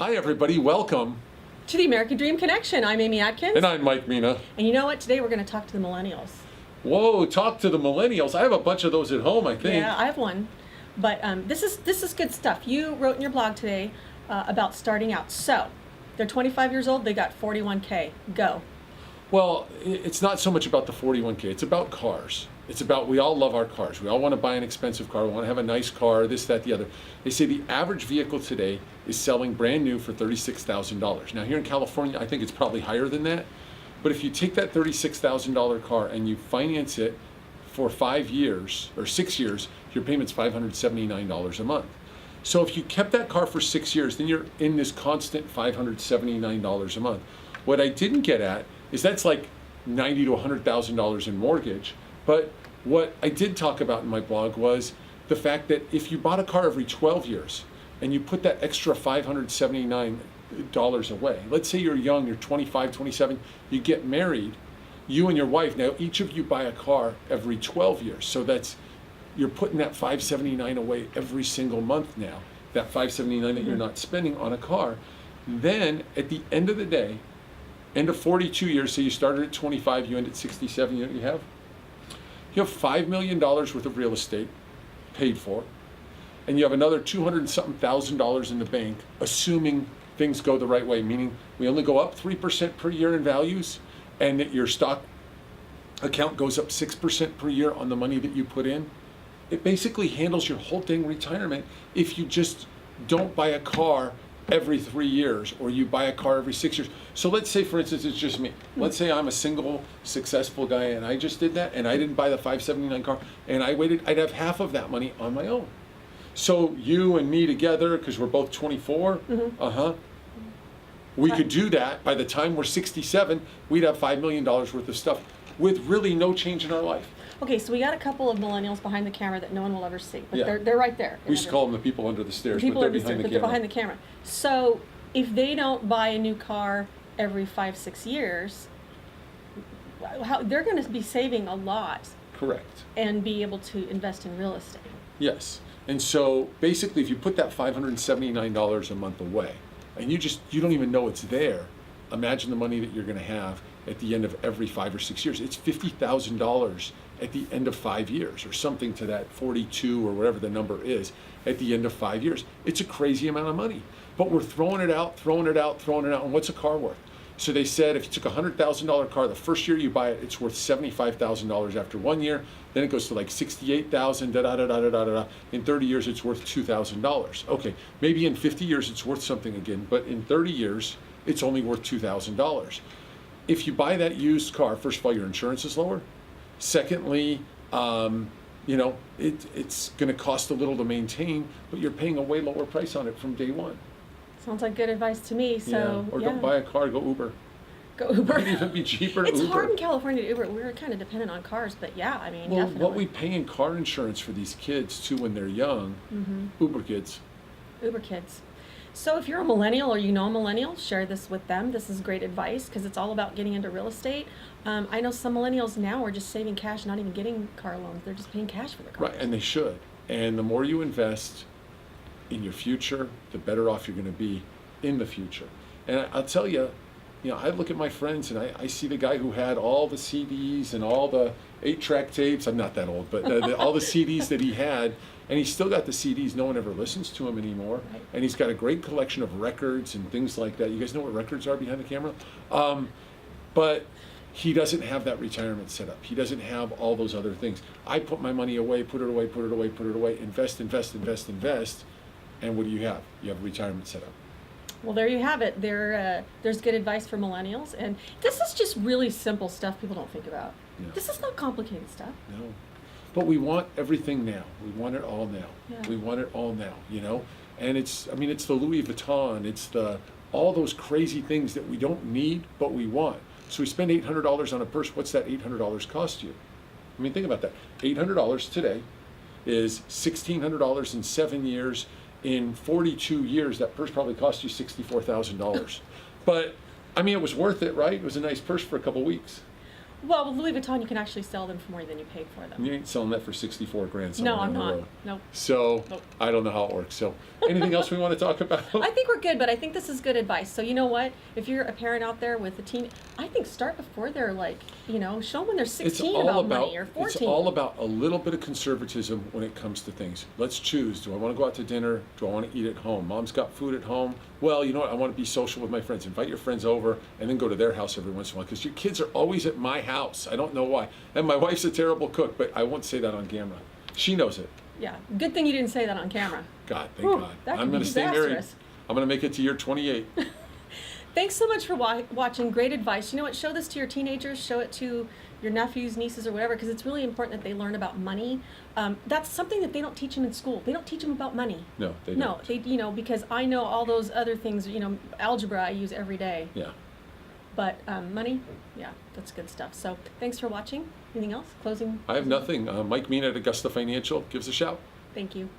Hi, everybody. Welcome to the American Dream Connection. I'm Amy Atkins. And I'm Mike Meena. And you know what? Today we're going to talk to the millennials. Whoa, talk to the millennials. I have a bunch of those at home, I think. Yeah, I have one. But this is good stuff. You wrote in your blog today about starting out. So they're 25 years old. They got 41K. Go. Well, it's not so much about the 41K. It's about cars. It's about, we all love our cars. We all want to buy an expensive car. We want to have a nice car, this, that, the other. They say the average vehicle today is selling brand new for $36,000. Now here in California, I think it's probably higher than that. But if you take that $36,000 car and you finance it for 5 years or 6 years, your payment's $579 a month. So if you kept that car for 6 years, then you're in this constant $579 a month. What I didn't get at is that's like $90,000 to $100,000 in mortgage. But what I did talk about in my blog was the fact that if you bought a car every 12 years and you put that extra $579 away, let's say you're young, you're 25, 27, you get married, you and your wife, now each of you buy a car every 12 years. So that's, you're putting that $579 away every single month now, that $579 that you're not spending on a car. Then at the end of the day, end of 42 years, so you started at 25, you end at 67, you know what you have? You have $5 million worth of real estate paid for, and you have another $200,000 in the bank, assuming things go the right way, meaning we only go up 3% per year in values, and that your stock account goes up 6% per year on the money that you put in. It basically handles your whole dang retirement if you just don't buy a car every 3 years, or you buy a car every 6 years. So let's say, for instance, it's just me. Let's say I'm a single, successful guy, and I just did that, and I didn't buy the $579 car, and I waited, I'd have half of that money on my own. So you and me together, because we're both 24, we could do that. By the time we're 67, we'd have $5 million worth of stuff with really no change in our life. Okay, so we got a couple of millennials behind the camera that no one will ever see, but Yeah. they're right there. We used to call them the people under the stairs, People but they're under the behind stairs, the but they're camera. behind the camera. So if they don't buy a new car every 5-6 years, they're going to be saving a lot. Correct. And be able to invest in real estate. Yes. And so basically, if you put that $579 a month away, and you don't even know it's there, imagine the money that you're going to have at the end of every 5 or 6 years. It's $50,000 at the end of 5 years, or something to that 42 or whatever the number is at the end of 5 years. It's a crazy amount of money, but we're throwing it out. And what's a car worth? So they said if you took a $100,000 car, the first year you buy it, it's worth $75,000 after 1 year. Then it goes to like $68,000, In 30 years, it's worth $2,000. Okay, maybe in 50 years, it's worth something again, but in 30 years, it's only worth $2,000. If you buy that used car, first of all, your insurance is lower. Secondly, it's going to cost a little to maintain, but you're paying a way lower price on it from day one. Sounds like good advice to me. So, Or don't buy a car, go Uber. Go Uber. It might even be cheaper to It's Uber. hard in California to Uber. We're kind of dependent on cars, but yeah, I mean, well, definitely. what we pay in car insurance for these kids too when they're young, Uber kids. Uber kids. So if you're a millennial or you know a millennial, share this with them. This is great advice because it's all about getting into real estate. I know some millennials now are just saving cash, not even getting car loans. They're just paying cash for their cars. Right, and they should. And the more you invest in your future, the better off you're going to be in the future. And I'll tell you, I look at my friends and I see the guy who had all the CDs and all the 8-track tapes. I'm not that old, but all the CDs that he had, and he's still got the CDs. No one ever listens to him anymore. Right. And he's got a great collection of records and things like that. You guys know what records are behind the camera? But he doesn't have that retirement set up. He doesn't have all those other things. I put my money away, put it away, invest. And what do you have? You have a retirement set up. Well, there you have it. There's good advice for millennials. And this is just really simple stuff people don't think about. No. This is not complicated stuff. No. But we want everything now. We want it all now. Yeah. We want it all now, And it's the Louis Vuitton. It's all those crazy things that we don't need, but we want. So we spend $800 on a purse. What's that $800 cost you? I mean, think about that. $800 today is $1,600 in 7 years. In 42 years, that purse probably cost you $64,000. But, I mean, it was worth it, right? It was a nice purse for a couple weeks. Well, with Louis Vuitton, you can actually sell them for more than you paid for them. You ain't selling that for 64 grand No, somewhere I'm down the not. road. Nope. So Nope. I don't know how it works. So anything else we want to talk about? I think we're good, but I think this is good advice. So you know what? If you're a parent out there with a teen, I think start before they're like, show them when they're 16 about money or 14. It's all about a little bit of conservatism when it comes to things. Let's choose. Do I want to go out to dinner? Do I want to eat at home? Mom's got food at home. Well, you know what? I want to be social with my friends. Invite your friends over and then go to their house every once in a while because your kids are always at my house. I don't know why. And my wife's a terrible cook, but I won't say that on camera. She knows it. Yeah. Good thing you didn't say that on camera. God, thank Whew, God. that could I'm be going to stay married. disastrous. I'm going to make it to year 28. Thanks so much for watching. Great advice. You know what? Show this to your teenagers. Show it to your nephews, nieces, or whatever, because it's really important that they learn about money. That's something that they don't teach them in school. They don't teach them about money. No, they No, don't. they, because I know all those other things. Algebra I use every day. Yeah. But money, yeah, that's good stuff. So thanks for watching. Anything else? Closing? I have nothing. Mike Meena at Augusta Financial. Give us a shout. Thank you.